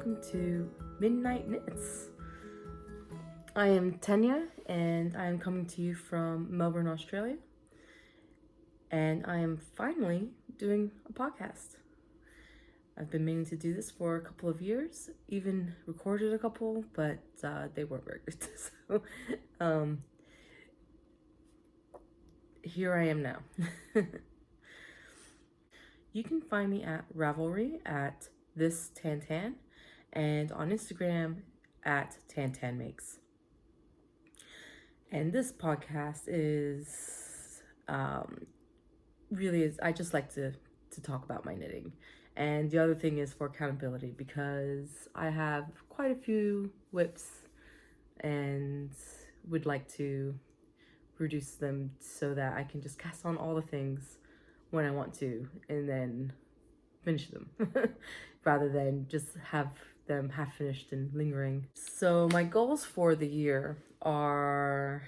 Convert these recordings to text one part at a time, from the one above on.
welcome to Midnight Knits. I am Tanya and I am coming to you from Melbourne, Australia. And I am finally doing a podcast. I've been meaning to do this for a couple of years, even recorded a couple, but they weren't very good. So here I am now. You can find me at Ravelry at thistantan and on Instagram at tantanmakes. And this podcast is I just like to talk about my knitting. And the other thing is for accountability, because I have quite a few whips and would like to reduce them so that I can just cast on all the things when I want to and then finish them rather than just have them half finished and lingering. So my goals for the year are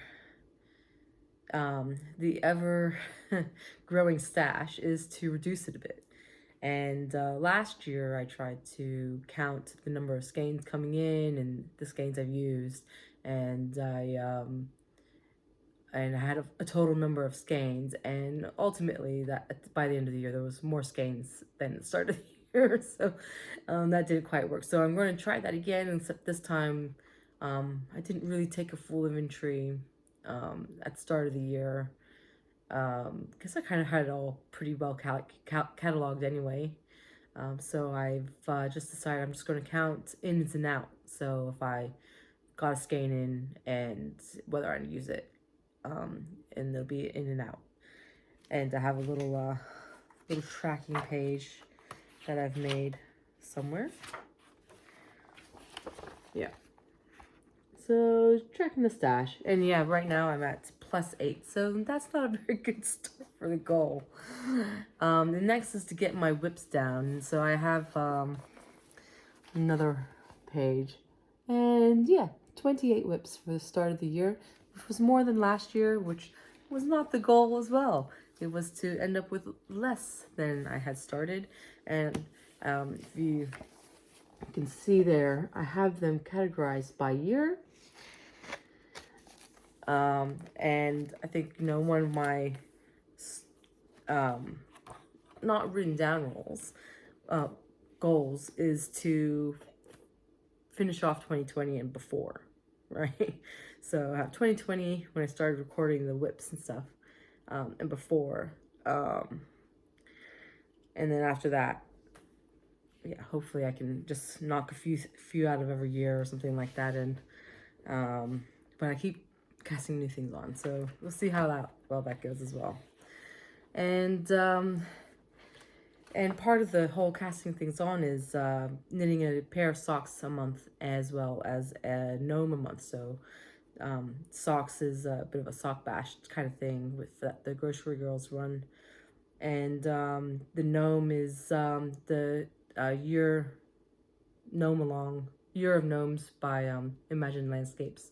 the ever growing stash is to reduce it a bit. And last year I tried to count the number of skeins coming in and the skeins I've used, and I had a total number of skeins, and ultimately that by the end of the year there was more skeins than the start of the year, so that didn't quite work. So I'm going to try that again, except this time I didn't really take a full inventory at the start of the year because I kind of had it all pretty well cataloged anyway. So I've just decided I'm just going to count ins and out. So if I got a skein in and whether I use it. And they'll be in and out. And I have a little tracking page that I've made somewhere. Yeah. So tracking the stash, and yeah, right now I'm at +8, so that's not a very good start for the goal. The next is to get my whips down, and so I have another page, and yeah, 28 whips for the start of the year, which was more than last year, which was not the goal as well. It was to end up with less than I had started. And if you can see there, I have them categorized by year. And I think, you know, one of my not written down goals is to finish off 2020 and before, right? So I have 2020 when I started recording the whips and stuff, and before, and then after that, yeah, hopefully I can just knock a few out of every year or something like that. And but I keep casting new things on, so we'll see how that goes as well. And part of the whole casting things on is knitting a pair of socks a month as well as a gnome a month. So socks is a bit of a sock bash kind of thing with the grocery girls run, and the gnome is the year of gnomes by Imagine Landscapes,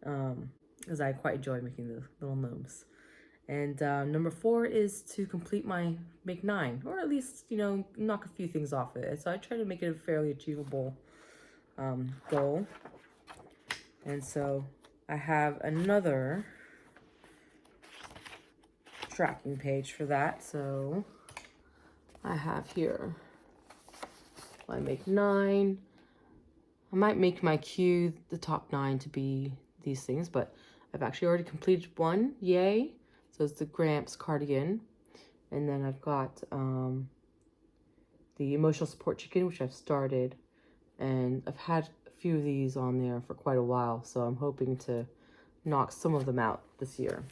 because I quite enjoy making the little gnomes. And number 4 is to complete make 9, or at least, you know, knock a few things off it. So I try to make it a fairly achievable goal. And so I have another tracking page for that. So I have here, I make 9. I might make my cue the top 9 to be these things, but I've actually already completed one, yay. So it's the Gramps cardigan. And then I've got the emotional support chicken, which I've started, and I've had a few of these on there for quite a while, so I'm hoping to knock some of them out this year.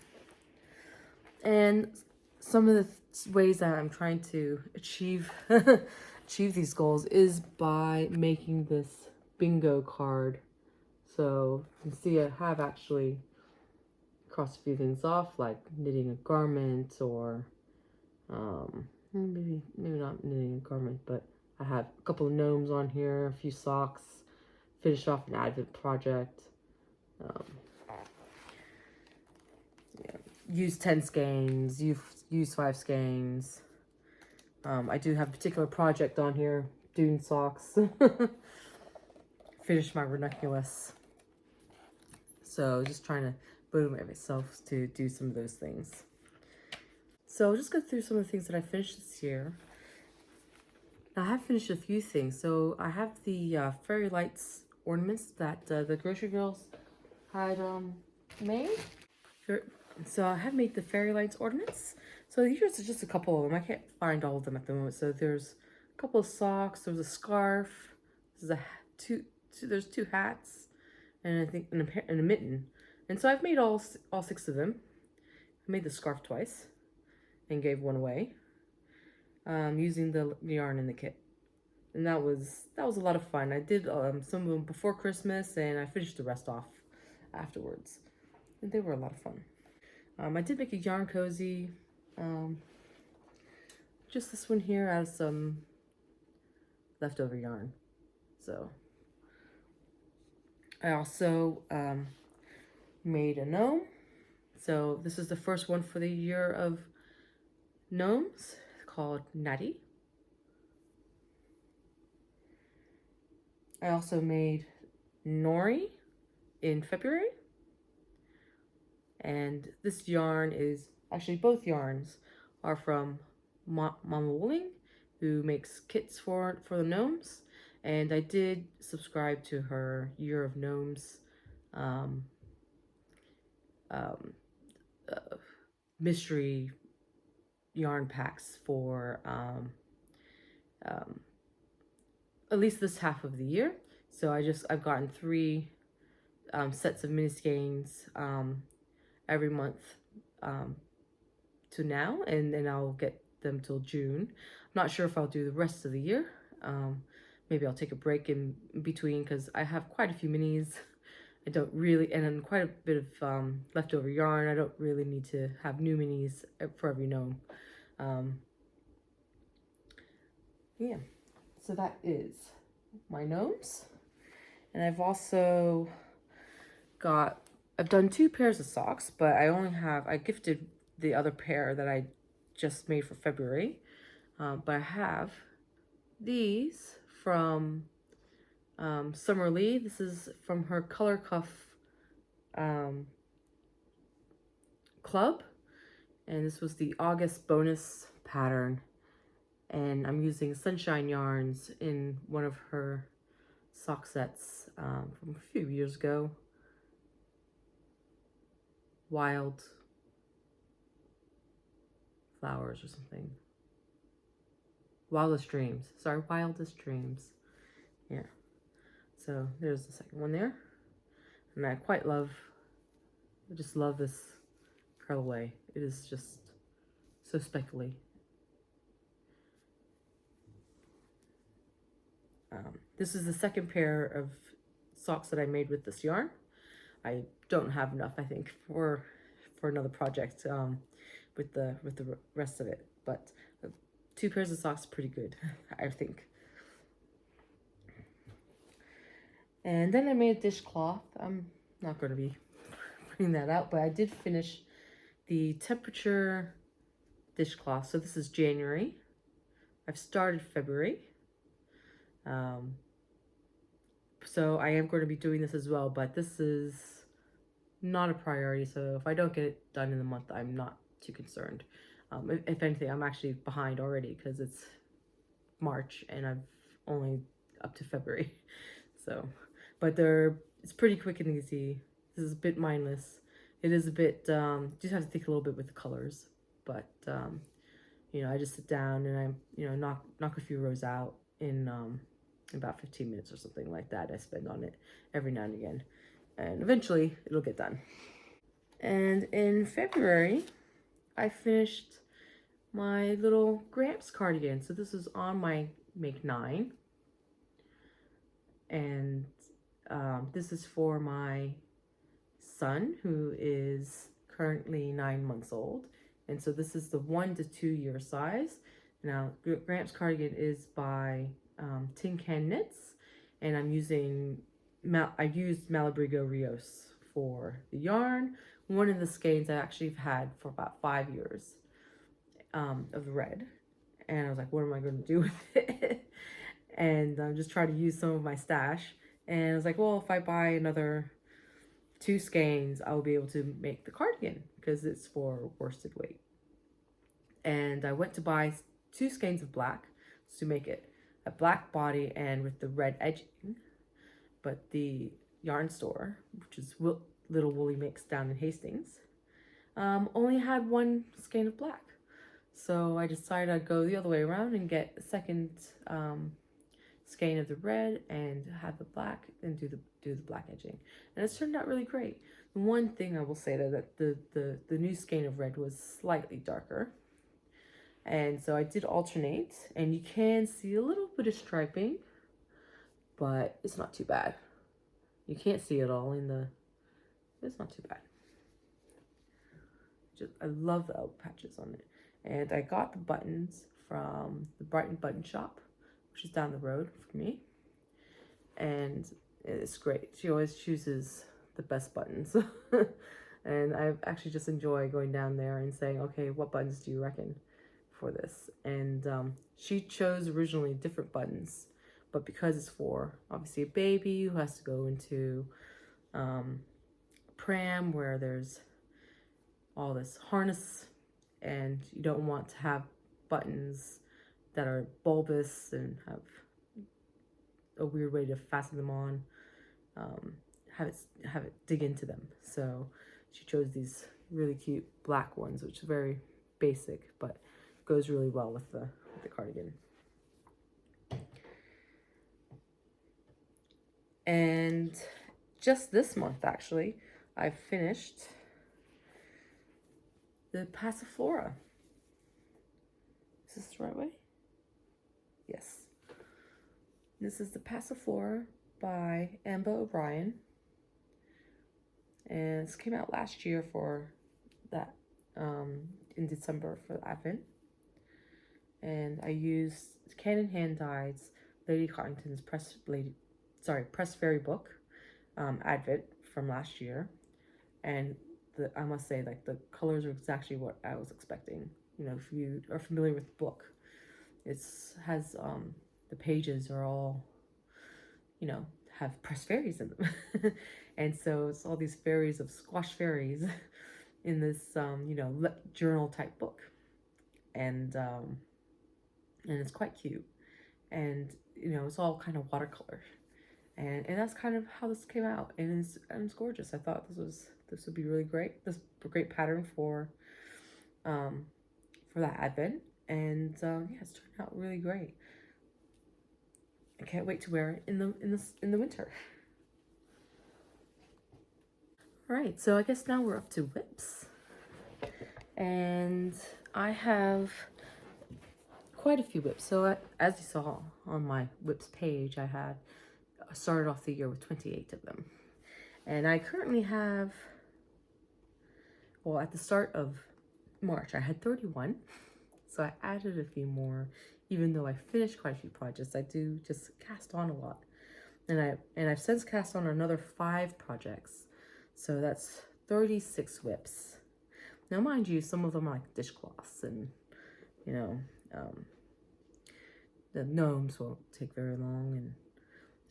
And some of the ways that I'm trying to achieve these goals is by making this bingo card. So you can see I have actually crossed a few things off, like knitting a garment, or maybe not knitting a garment, but I have a couple of gnomes on here, a few socks, finish off an Advent project, yeah, use 10 skeins, use 5 skeins. I do have a particular project on here dune socks. Finished my ranunculus. So just trying to motivate myself to do some of those things. So I'll just go through some of the things that I finished this year. Now, I have finished a few things. So I have the fairy lights ornaments that the grocery girls had made. So I have made the fairy lights ornaments. So here's just a couple of them. I can't find all of them at the moment. So there's a couple of socks. There's a scarf. There's there's 2 hats, and I think and a mitten. And so I've made all 6 of them. I made the scarf twice, and gave one away, using the yarn in the kit. And that was a lot of fun. I did some of them before Christmas, and I finished the rest off afterwards. And they were a lot of fun. I did make a yarn cozy. Just this one here has some leftover yarn. So I also made a gnome. So this is the first one for the year of gnomes, called Natty. I also made Gnori in February. And this yarn is, actually both yarns are from Mama Wooling, who makes kits for the gnomes. And I did subscribe to her Year of Gnomes mystery yarn packs for at least this half of the year. So I've gotten 3 sets of mini skeins every month to now, and then I'll get them till June. I'm not sure if I'll do the rest of the year. Maybe I'll take a break in between, because I have quite a few minis. I don't really, and then quite a bit of leftover yarn. I don't really need to have new minis for every gnome. Yeah, so that is my gnomes. And I've also I've done 2 pairs of socks, but I gifted the other pair that I just made for February. But I have these from Summer Lee. This is from her Color Cuff club, and this was the August bonus pattern, and I'm using Sunshine yarns in one of her sock sets from a few years ago. Wild Flowers or something. Wildest Dreams. Sorry, Wildest Dreams. Yeah. So there's the second one there. And I just love this colorway. It is just so speckly. This is the second pair of socks that I made with this yarn. I don't have enough, I think, for another project with the rest of it, but 2 pairs of socks is pretty good, I think. And then I made a dishcloth. I'm not going to be bringing that out, but I did finish the temperature dishcloth. So this is January. I've started February. So I am going to be doing this as well, but this is not a priority. So if I don't get it done in the month, I'm not too concerned. If anything, I'm actually behind already because it's March and I've only up to February. So, but it's pretty quick and easy. This is a bit mindless. It is a bit, just have to think a little bit with the colors, but, you know, I just sit down and I, you know, knock a few rows out in about 15 minutes or something like that. I spend on it every now and again, and eventually it'll get done. And in February, I finished my little Gramps cardigan. So this is on my Make 9. And this is for my son, who is currently 9 months old. And so this is the 1 to 2 year size. Now, Gramps cardigan is by Tincanknits, and I've used Malabrigo Rios for the yarn. One of the skeins I actually have had for about 5 years of red, and I was like, what am I going to do with it? and just try to use some of my stash. And I was like, well, if I buy another 2 skeins, I'll be able to make the cardigan because it's for worsted weight. And I went to buy 2 skeins of black to make it a black body and with the red edging. But the yarn store, which is Little Woolly Mix down in Hastings, only had 1 skein of black. So I decided I'd go the other way around and get a second skein of the red and have the black and do the black edging. And it's turned out really great. The one thing I will say that the new skein of red was slightly darker. And so I did alternate, and you can see a little bit of striping, but it's not too bad. You can't see it all in the, it's not too bad. I love the elk patches on it. And I got the buttons from the Brighton Button Shop, which is down the road for me. And it's great. She always chooses the best buttons. And I actually just enjoy going down there and saying, okay, what buttons do you reckon for this? And she chose originally different buttons, but because it's for obviously a baby who has to go into pram where there's all this harness, and you don't want to have buttons that are bulbous and have a weird way to fasten them on, have it dig into them. So she chose these really cute black ones, which is very basic, but goes really well with the cardigan. And just this month, actually, I finished the Passiflora. Is this the right way? Yes. This is the Passiflora by Ambah O'Brien. And this came out last year for that, in December for Advent. And I used Canon hand dyes Lady Cottington's Press Fairy book, Advent from last year. And I must say, like, the colors are exactly what I was expecting. You know, if you are familiar with the book, has the pages are all, you know, have pressed fairies in them. And so it's all these fairies of squash fairies in this you know, journal type book. And it's quite cute. And you know, it's all kind of watercolor. And that's kind of how this came out, and it's gorgeous. I thought this would be really great. This great pattern for that Advent, and yeah, it's turned out really great. I can't wait to wear it in the winter. All right, so I guess now we're up to whips, and I have quite a few whips. So as you saw on my whips page, I started off the year with 28 of them. And I currently have, well, at the start of March, I had 31. So I added a few more, even though I finished quite a few projects. I do just cast on a lot. And I've since cast on another 5 projects. So that's 36 whips. Now, mind you, some of them are like dishcloths, and, you know, the gnomes won't take very long.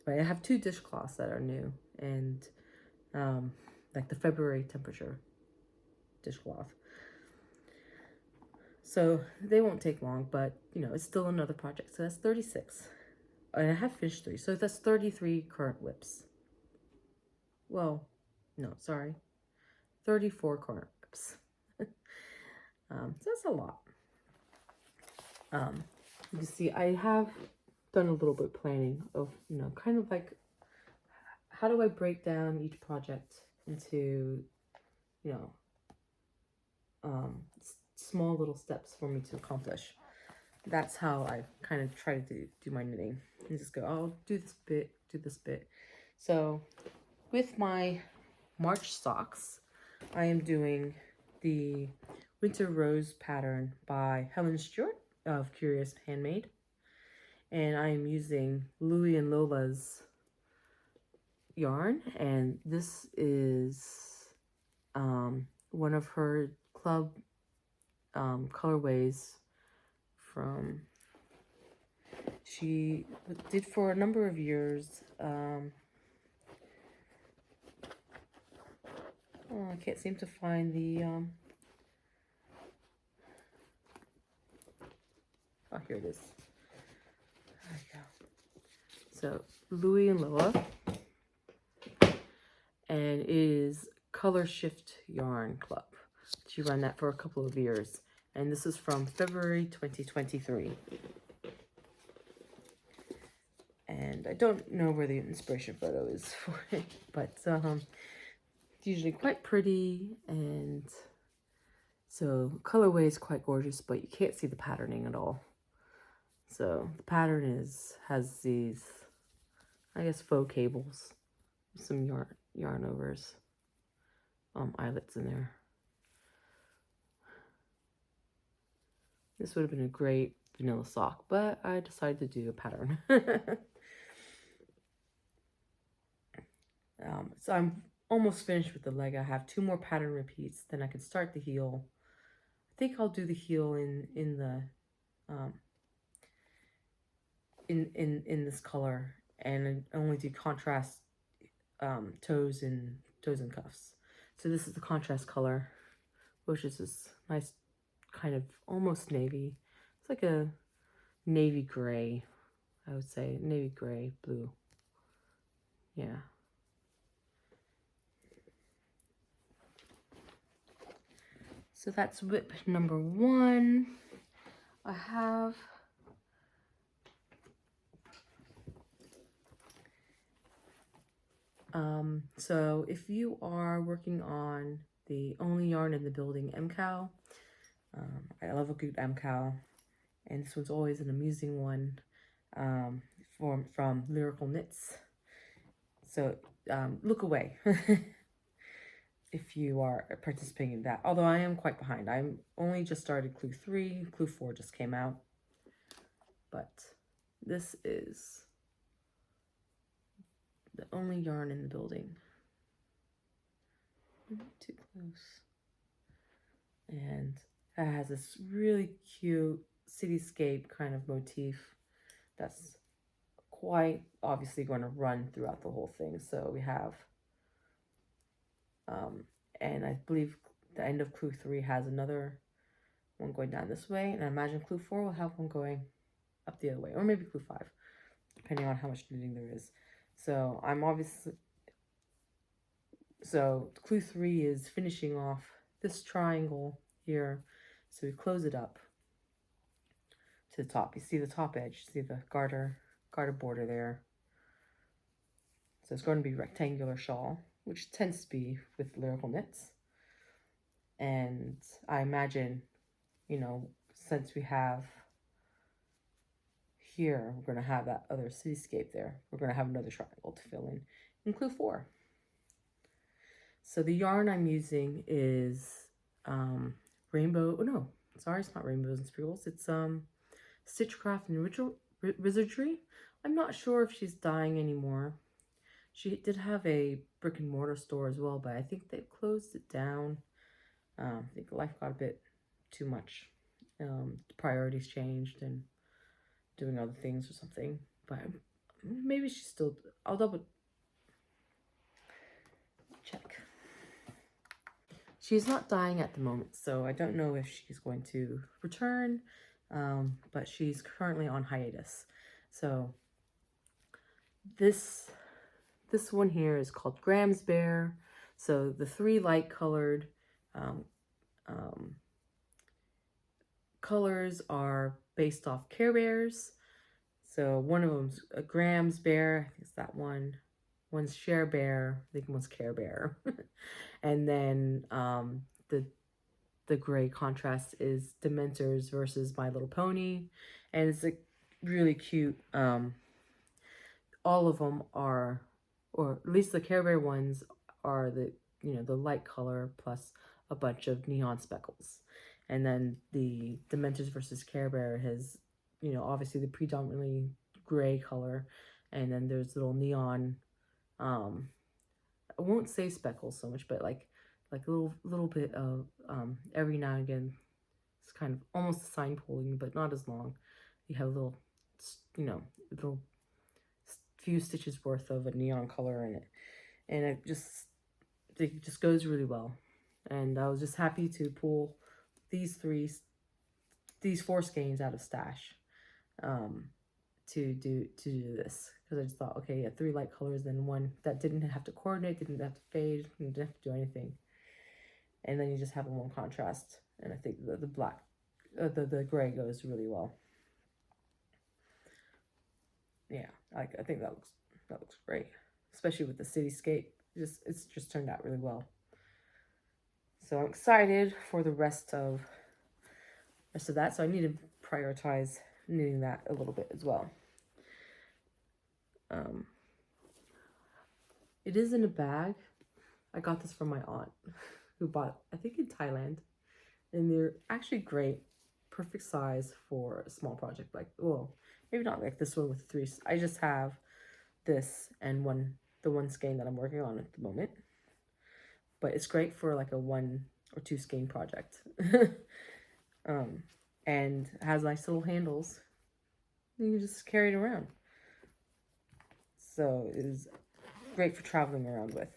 But I have 2 dishcloths that are new, and like the February temperature dishcloth. So they won't take long, but you know, it's still another project. So that's 36. And I have finished 3, so that's 33 current whips. Well, no, sorry. 34 current whips. So that's a lot. You can see I have done a little bit of planning of, you know, kind of like, how do I break down each project into, you know, small little steps for me to accomplish. That's how I kind of try to do my knitting. And just go, oh, do this bit. So with my March socks, I am doing the Winter Rose pattern by Helen Stewart of Curious Handmade. And I am using Louie and Lola's yarn, and this is one of her club colorways from She did for a number of years. Oh, I can't seem to find the oh, here it is. There we go. So Louie and Loa, and it is Color Shift Yarn Club. She ran that for a couple of years, and this is from February 2023. And I don't know where the inspiration photo is for it, but it's usually quite pretty, and so colorway is quite gorgeous, but you can't see the patterning at all. So the pattern has these, I guess, faux cables, some yarn overs, eyelets in there. This would have been a great vanilla sock, but I decided to do a pattern. So I'm almost finished with the leg. I have 2 more pattern repeats, then I can start the heel. I think I'll do the heel in the in this color, and only do contrast toes and cuffs. So this is the contrast color, which is this nice kind of almost navy. It's like a navy gray, I would say, navy gray blue. Yeah. So that's whip number 1. I have so if you are working on the Only Yarn in the Building MCAL, I love a good MCAL, and this one's always an amusing one, from Lyrical Knits. So look away if you are participating in that. Although I am quite behind. I'm only just started Clue 3. Clue 4 just came out. But this is the Only Yarn in the Building. Not too close. And it has this really cute cityscape kind of motif that's quite obviously going to run throughout the whole thing. So we have and I believe the end of Clue 3 has another one going down this way, and I imagine Clue 4 will have one going up the other way, or maybe Clue 5, depending on how much knitting there is. So I'm obviously, so Clue 3 is finishing off this triangle here. So we close it up to the top. You see the top edge, see the garter border there. So it's going to be rectangular shawl, which tends to be with Lyrical Knits. And I imagine, you know, since we have here, we're going to have that other cityscape there. We're going to have another triangle to fill in Clue 4. So the yarn I'm using is Rainbow, oh no, sorry, it's not Rainbows and Sprinkles. It's Stitchcraft and Wizardry. I'm not sure if she's dyeing anymore. She did have a brick and mortar store as well, but I think they've closed it down. I think life got a bit too much. Priorities changed and doing other things or something. But maybe she's still, I'll double check. She's not dyeing at the moment, so I don't know if she's going to return, but she's currently on hiatus. So this one here is called Graham's Bear. So the 3 light colored colors are based off Care Bears. So one of them's a Graham's Bear, I think it's that one. One's Share Bear, I think one's Care Bear. And then the gray contrast is Dementors versus My Little Pony. And it's a really cute, all of them are, or at least the Care Bear ones are the, you know, the light color plus a bunch of neon speckles. And then the Dementors versus Care Bear has, you know, obviously the predominantly gray color, and then there's little neon, I won't say speckles so much, but like a little bit of every now and again, it's kind of almost a sign pulling, but not as long. You have little you know, little few stitches worth of a neon color in it, and it just goes really well. And I was just happy to pull these four skeins out of stash to do this, because I just thought, okay, yeah, 3 light colors, then 1 that didn't have to coordinate, didn't have to fade, didn't have to do anything, and then you just have a 1 contrast. And I think the black, the gray goes really well. Yeah, I think that looks great, especially with the cityscape. It's just turned out really well. So I'm excited for the rest of that. So I need to prioritize knitting that a little bit as well. It is in a bag. I got this from my aunt, who bought, I think, in Thailand, and they're actually great, perfect size for a small project. Like, well, maybe not like this one with 3. I just have this and the 1 skein that I'm working on at the moment, but it's great for like a 1 or 2 skein project. And has nice little handles. You can just carry it around. So it is great for traveling around with.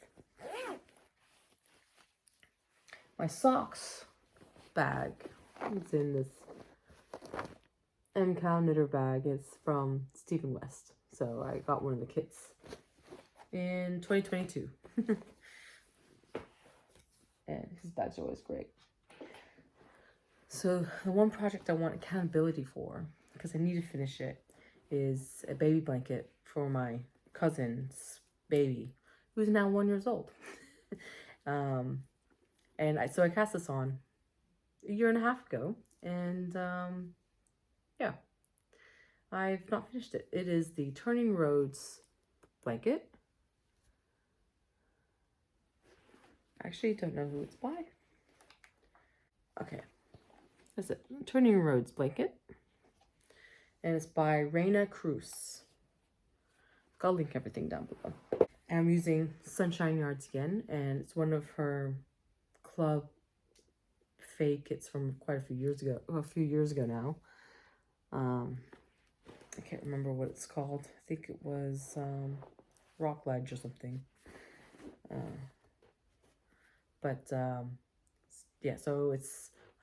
My socks bag is in this MCal knitter bag. It's from Stephen West. So I got one of the kits in 2022. And his bags are always great. So the one project I want accountability for, because I need to finish it, is a baby blanket for my cousin's baby, who's now 1 year old. So I cast this on a 1.5 years ago, and yeah, I've not finished it. It is the Turning Roads blanket. I actually don't know who it's by. Okay, that's it. Turning Roads blanket, and it's by Raina Cruz. I'll link everything down below. And I'm using Sunshine Yards again, and it's one of her club fade kits from quite a few years ago now. I can't remember what it's called. I think it was Rock Ledge or something. Yeah, so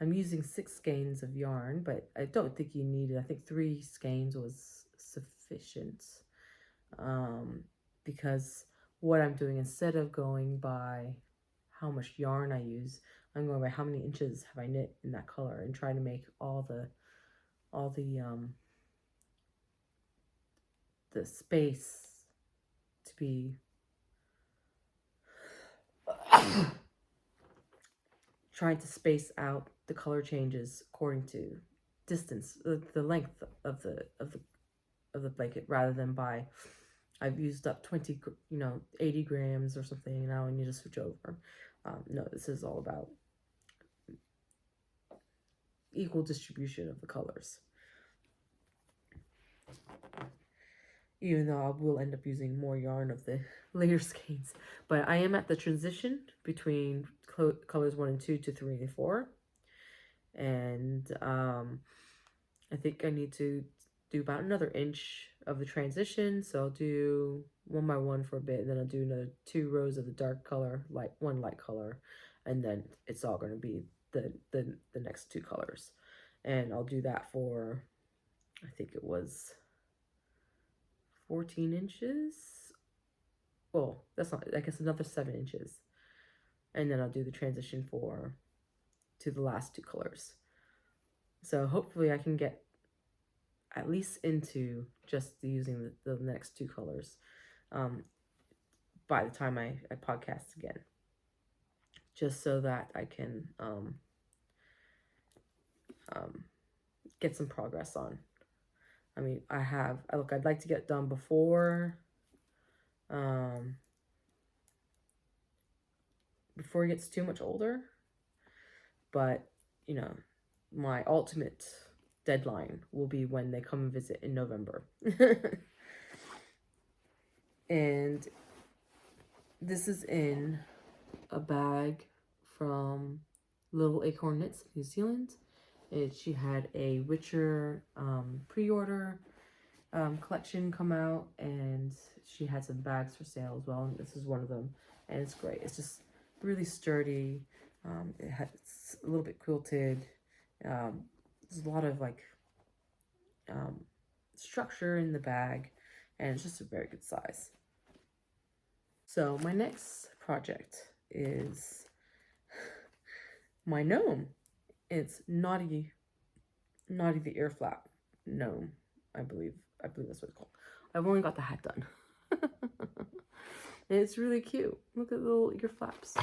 I'm using 6 skeins of yarn, but I don't think you needed, I think 3 skeins was sufficient. Because what I'm doing, instead of going by how much yarn I use, I'm going by how many inches have I knit in that color, and trying to make all the space to be trying to space out the color changes according to distance, the length of the blanket, rather than by I've used up 80 grams or something, now I need to switch over. No, this is all about equal distribution of the colors. Even though I will end up using more yarn of the later skeins. But I am at the transition between colors 1 and 2 to 3 and 4. And I think I need to do about another inch of the transition. So I'll do 1 by 1 for a bit, and then I'll do another 2 rows of the dark color, one light color, and then it's all going to be the next 2 colors. And I'll do that for, I think it was 14 inches. Well, that's not, I guess another 7 inches. And then I'll do the transition to the last 2 colors. So hopefully I can get at least into just using the next 2 colors by the time I podcast again. Just so that I can get some progress on. I mean, I'd like to get done before he gets too much older. But, my ultimate deadline will be when they come and visit in November. And this is in a bag from Little Acorn Knits, New Zealand. She had a richer pre-order, collection come out, and she had some bags for sale as well, and this is one of them, and it's great. It's just really sturdy. It's a little bit quilted. There's a lot of like structure in the bag, and it's just a very good size. So my next project is my gnome. It's Gnatty the ear flap gnome. I believe that's what it's called. I've only got the hat done. And it's really cute. Look at the little ear flaps.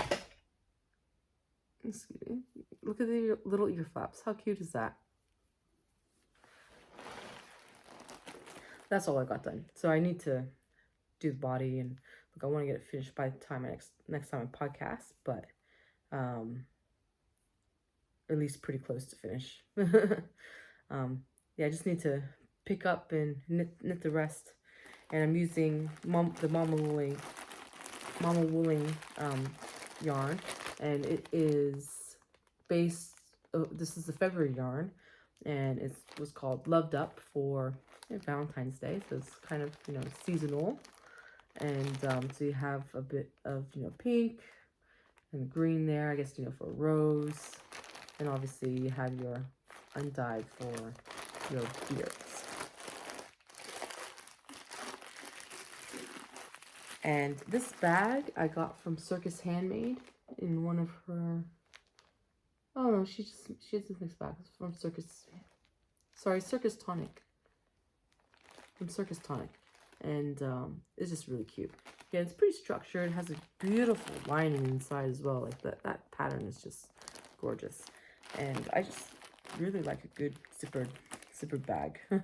Excuse me. Look at the little ear flaps. How cute is that? That's all I got done. So I need to do the body, and look, I want to get it finished by the time next time I podcast, but at least pretty close to finish. Yeah, I just need to pick up and knit the rest, and I'm using the Mama Wooling yarn, and it is based. This is the February yarn, and it was called Loved Up for Valentine's Day, so it's kind of, you know, seasonal. And so you have a bit of, you know, pink and green there, I guess, you know, for rose, and obviously you have your undyed for your beards. And this bag I got from Circus Handmade in one of her, oh no, she has this mixed bag. It's from Circus Tonic. From Circus Tonic. And it's just really cute. Yeah, it's pretty structured. It has a beautiful lining inside as well. Like that pattern is just gorgeous. And I just really like a good zippered bag. And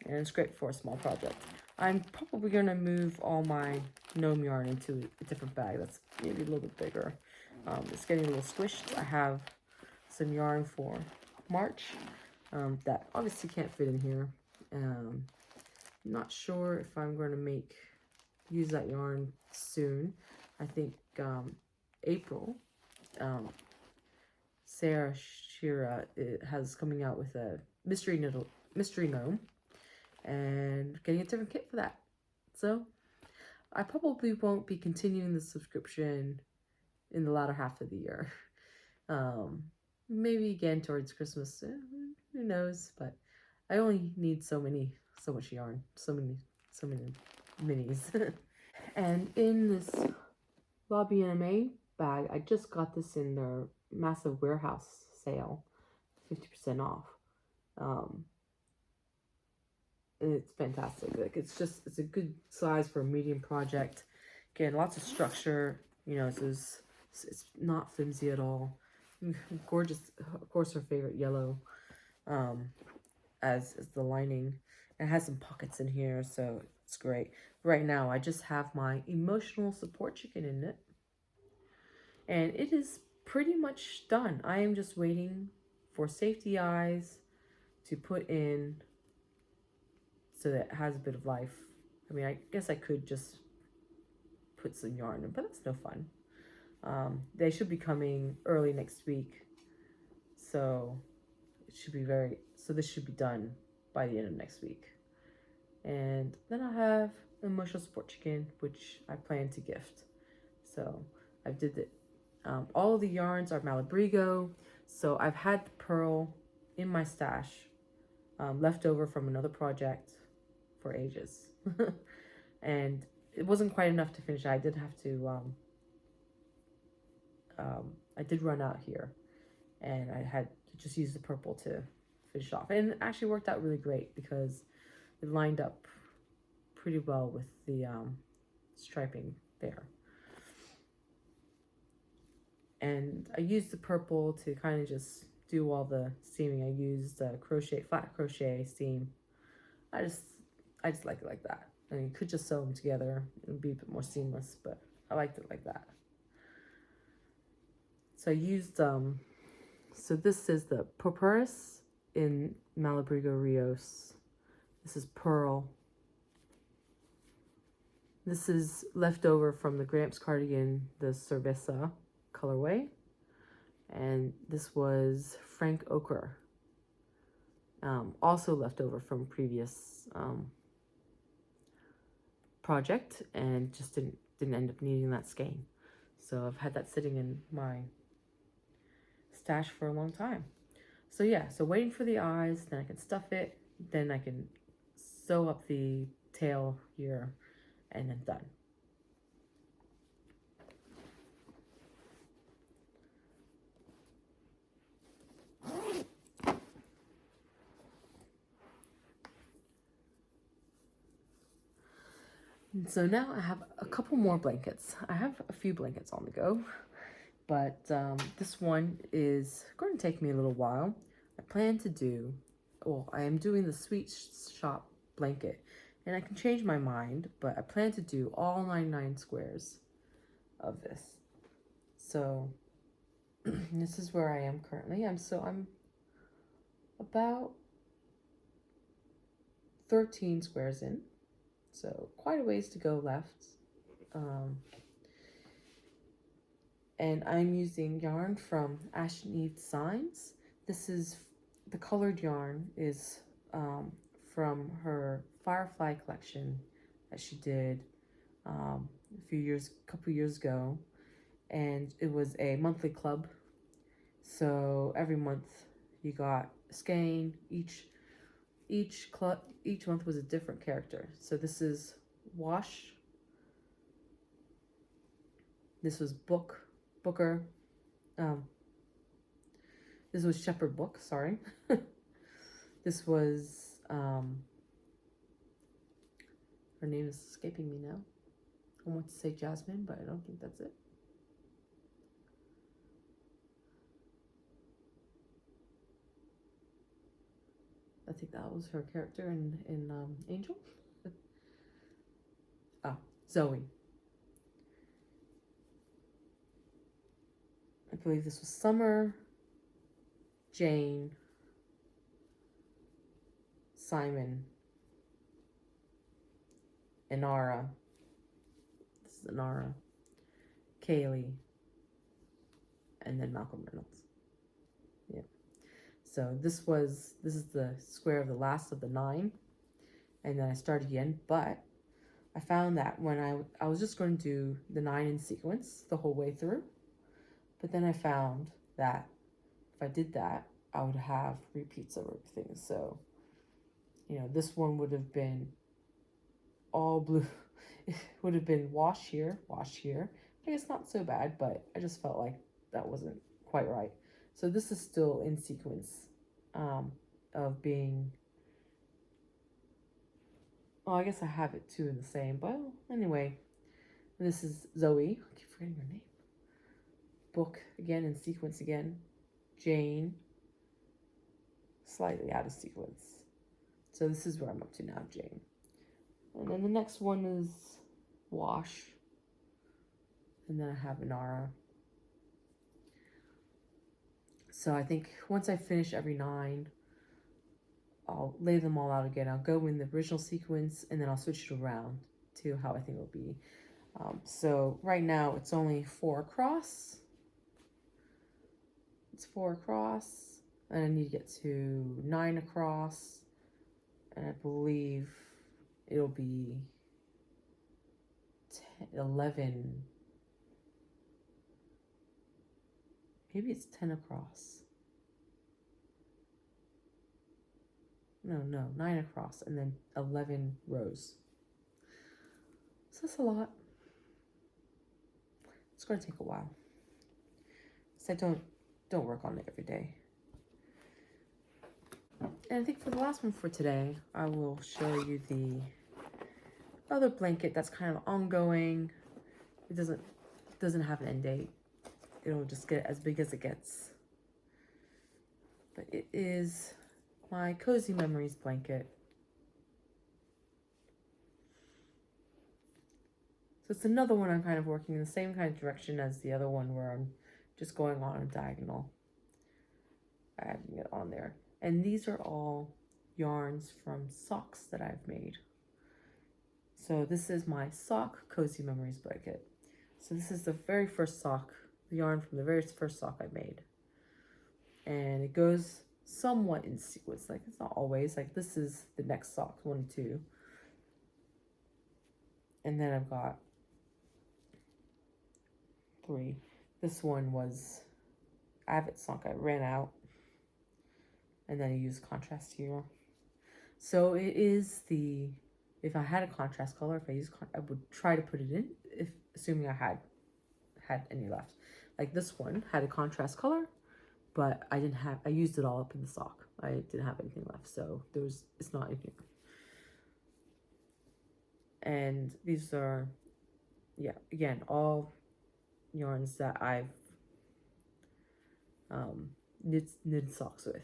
it's great for a small project. I'm probably going to move all my gnome yarn into a different bag that's maybe a little bit bigger. It's getting a little squished. I have some yarn for March that obviously can't fit in here. I'm not sure if I'm going to use that yarn soon. I think April, Schira has coming out with a mystery gnome, and getting a different kit for that. So I probably won't be continuing the subscription in the latter half of the year. Maybe again towards Christmas. Who knows? But I only need so much yarn, so many minis. And in this Lobby NMA bag, I just got this in their massive warehouse sale, 50% off. It's fantastic. Like it's a good size for a medium project. Again, lots of structure. You know, it's not flimsy at all. Gorgeous. Of course, her favorite yellow. As the lining. It has some pockets in here, so it's great. Right now, I just have my emotional support chicken in it, and it is pretty much done. I am just waiting for safety eyes to put in so that it has a bit of life. I mean, I guess I could just put some yarn in, but that's no fun. They should be coming early next week, so it should be this should be done by the end of next week. And then I have the emotional support chicken, which I plan to gift. So I did it. All of the yarns are Malabrigo. So I've had the pearl in my stash, left over from another project for ages. And it wasn't quite enough to finish. I did have to, I did run out here, and I had to just use the purple to finish off. And it actually worked out really great because it lined up pretty well with the striping there. And I used the purple to kind of just do all the seaming. I used flat crochet seam. I just like it like that. And you could just sew them together and be a bit more seamless, but I liked it like that. So I used so this is the Purpurus in Malabrigo Rios. This is pearl. This is left over from the Gramps cardigan, the Cerveza colorway. And this was Frank Ochre. also left over from previous project, and just didn't end up needing that skein. So I've had that sitting in my stash for a long time. So yeah, so waiting for the eyes, then I can stuff it, then I can sew up the tail here, and then done. And so now I have a couple more blankets. I have a few blankets on the go, but this one is going to take me a little while. I plan to do, well, I am doing the Sweet Shop blanket, and I can change my mind, but I plan to do all 99 squares of this. So this is where I am currently. I'm about 13 squares in. So quite a ways to go left. And I'm using yarn from Ash Needs Signs. This is, the colored yarn is from her Firefly collection that she did a couple years ago. And it was a monthly club. So every month you got a skein. Each month was a different character. So this is Wash. This was Booker. This was Shepherd Book, sorry. This was, her name is escaping me now. I want to say Jasmine, but I don't think that's it. I think that was her character in Angel. Ah, Zoe. I believe this was Summer, Jane, Simon, Inara. This is Inara, Kaylee, and then Malcolm Reynolds. Yeah. So this is the square of the last of the 9, and then I started again, but I found that when I was just going to do the 9 in sequence the whole way through, but then I found that if I did that, I would have repeats of everything. So, you know, this one would have been all blue. It would have been wash here. I guess not so bad, but I just felt like that wasn't quite right. So this is still in sequence of being, well, I guess I have it two in the same, but anyway, this is Zoe. I keep forgetting her name. Book again in sequence again. Jane, slightly out of sequence. So this is where I'm up to now, Jane. And then the next one is Wash. And then I have Inara. So I think once I finish every 9, I'll lay them all out again. I'll go in the original sequence, and then I'll switch it around to how I think it'll be. So right now it's only 4 across. It's 4 across, and I need to get to 9 across, and I believe it'll be 11. Maybe it's 10 across. No, 9 across, and then 11 rows. So that's a lot. It's going to take a while. So I don't work on it every day. And I think for the last one for today, I will show you the other blanket that's kind of ongoing. It doesn't have an end date. It'll just get as big as it gets. But it is my Cozy Memories blanket. So it's another one I'm kind of working in the same kind of direction as the other one, where I'm just going on a diagonal, adding it on there. And these are all yarns from socks that I've made. So this is my sock Cozy Memories blanket. So this is the very first sock, the yarn from the very first sock I made. And it goes somewhat in sequence. Like, it's not always. Like, this is the next sock, 1 and 2. And then I've got 3. This one was Avid sock. I ran out. And then I used contrast here. So it is the, if I had a contrast color, if I used, I would try to put it in, if assuming I had any left. Like this one had a contrast color, but I didn't have, I used it all up in the sock. I didn't have anything left, so it's not in here. And these are, yeah, again, all yarns that I've knit socks with.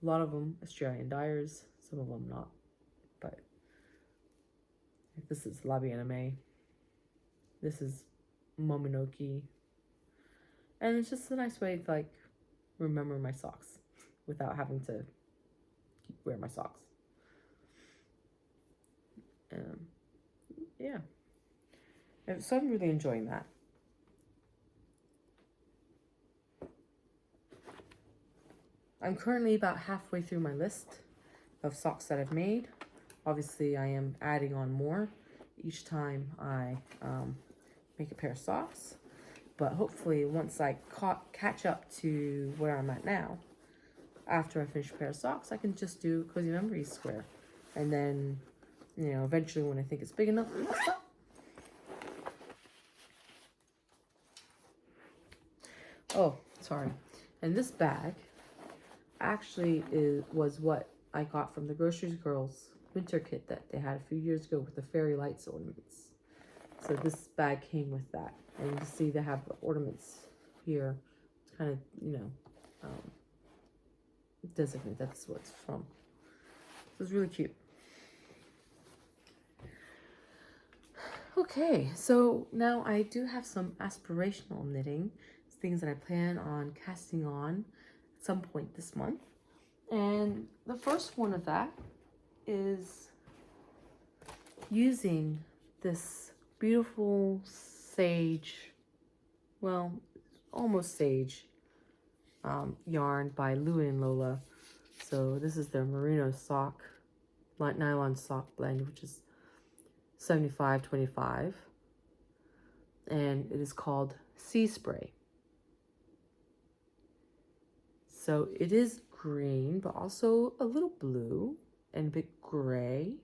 A lot of them Australian dyers, some of them not, but this is Labi Anime. This is Momonoki. And it's just a nice way to like remember my socks without having to wear my socks. Yeah. And so I'm really enjoying that. I'm currently about halfway through my list of socks that I've made. Obviously, I am adding on more each time I make a pair of socks. But hopefully, once I catch up to where I'm at now, after I finish a pair of socks, I can just do Cozy Memories square. And then, you know, eventually when I think it's big enough, oh, sorry. And this bag actually was what I got from the Groceries Girls winter kit that they had a few years ago with the fairy lights ornaments. So this bag came with that. And you can see they have the ornaments here. It's kind of, you know, designate that's what it's from. So it's really cute. Okay, so now I do have some aspirational knitting. It's things that I plan on casting on at some point this month. And the first one of that is using this beautiful sage, well, almost sage yarn by Louie and Lola. So this is their merino sock, nylon sock blend, which is 75/25, and it is called Sea Spray. So it is green, but also a little blue and a bit gray.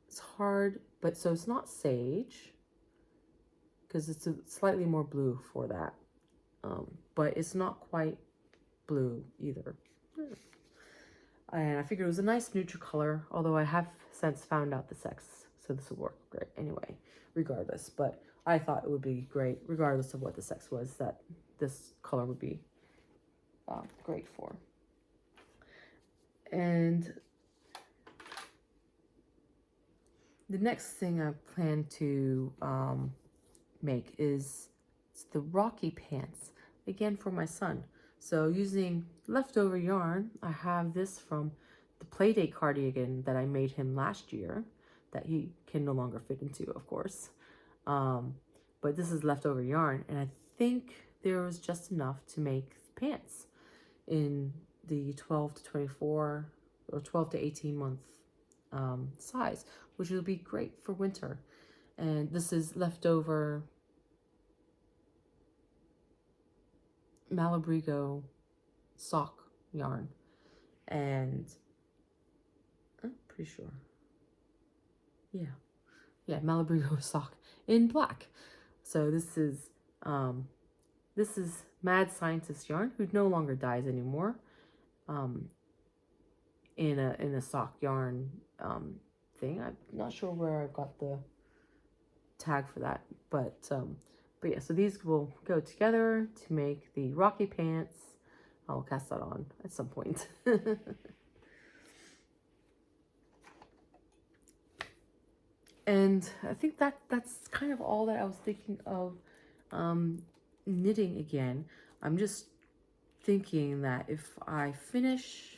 It's hard, but so it's not sage, because it's a slightly more blue for that. But it's not quite blue either. And I figured it was a nice neutral color, although I have since found out the sex, so this will work great anyway, regardless. But I thought it would be great, regardless of what the sex was, that this color would be great for. And the next thing I plan to make is the Rocky pants, again for my son. So using leftover yarn, I have this from the Playdate cardigan that I made him last year, that he can no longer fit into, of course. But this is leftover yarn, and I think there was just enough to make pants in the 12 to 24 or 12 to 18 month size, which will be great for winter. And this is leftover Malabrigo sock yarn, and I'm pretty sure, yeah, Malabrigo sock in black. So this is Mad Scientist yarn, who no longer dyes anymore, in a sock yarn thing. I'm not sure where I got the tag for that, but yeah, so these will go together to make the Rocky pants. I'll cast that on at some point. And I think that's kind of all that I was thinking of knitting again. I'm just thinking that if I finish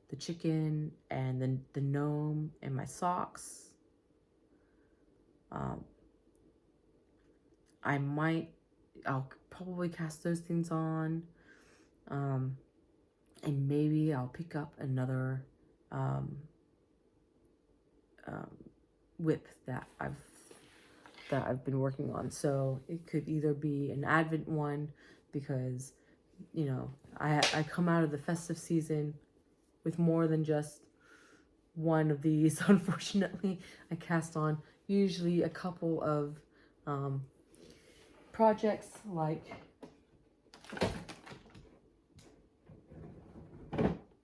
the chicken and then the gnome and my socks, I'll probably cast those things on. And maybe I'll pick up another whip that I've been working on. So it could either be an Advent one, because you know I come out of the festive season with more than just one of these. Unfortunately, I cast on usually a couple of projects, like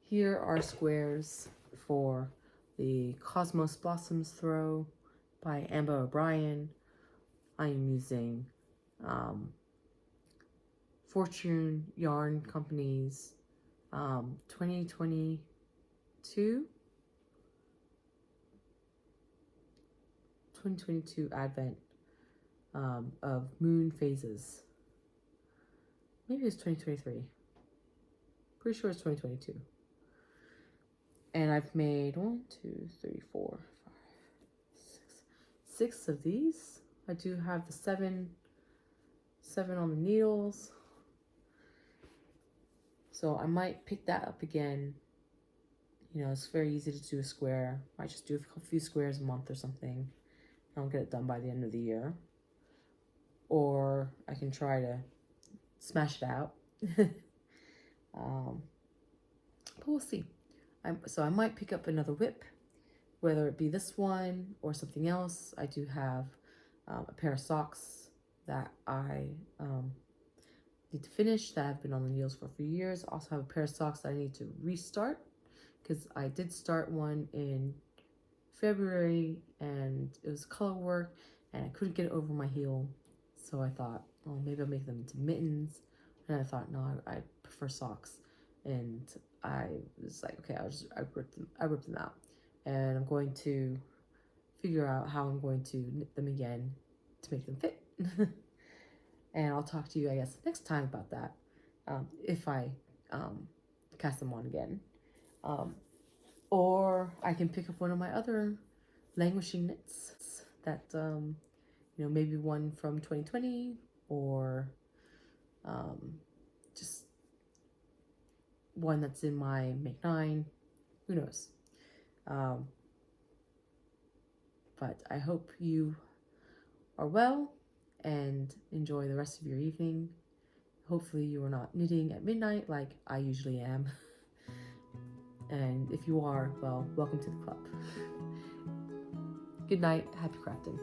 here are squares for the Cosmos Blossoms Throw by Ambah O'Brien. I'm using Fortune Yarn Company's 2022 Advent of Moon Phases. Maybe it's 2023. Pretty sure it's 2022. And I've made 1, 2, 3, 4, 5, 6 of these. I do have the seven on the needles. So I might pick that up again. You know, it's very easy to do a square. I just do a few squares a month or something. I'll get it done by the end of the year. Or I can try to smash it out. But we'll see. So I might pick up another whip, whether it be this one or something else. I do have a pair of socks that I need to finish, that have been on the needles for a few years. I also have a pair of socks that I need to restart, because I did start one in February and it was color work and I couldn't get it over my heel. So I thought, oh, maybe I'll make them into mittens. And I thought, no, I prefer socks. And I was like, okay, I ripped them out. And I'm going to figure out how I'm going to knit them again to make them fit. And I'll talk to you, I guess, next time about that, if I cast them on again. Or I can pick up one of my other languishing knits that, you know, maybe one from 2020, or just one that's in my Make 9, who knows. But I hope you are well and enjoy the rest of your evening. Hopefully you are not knitting at midnight like I usually am. And if you are, well, welcome to the club. Good night, happy crafting.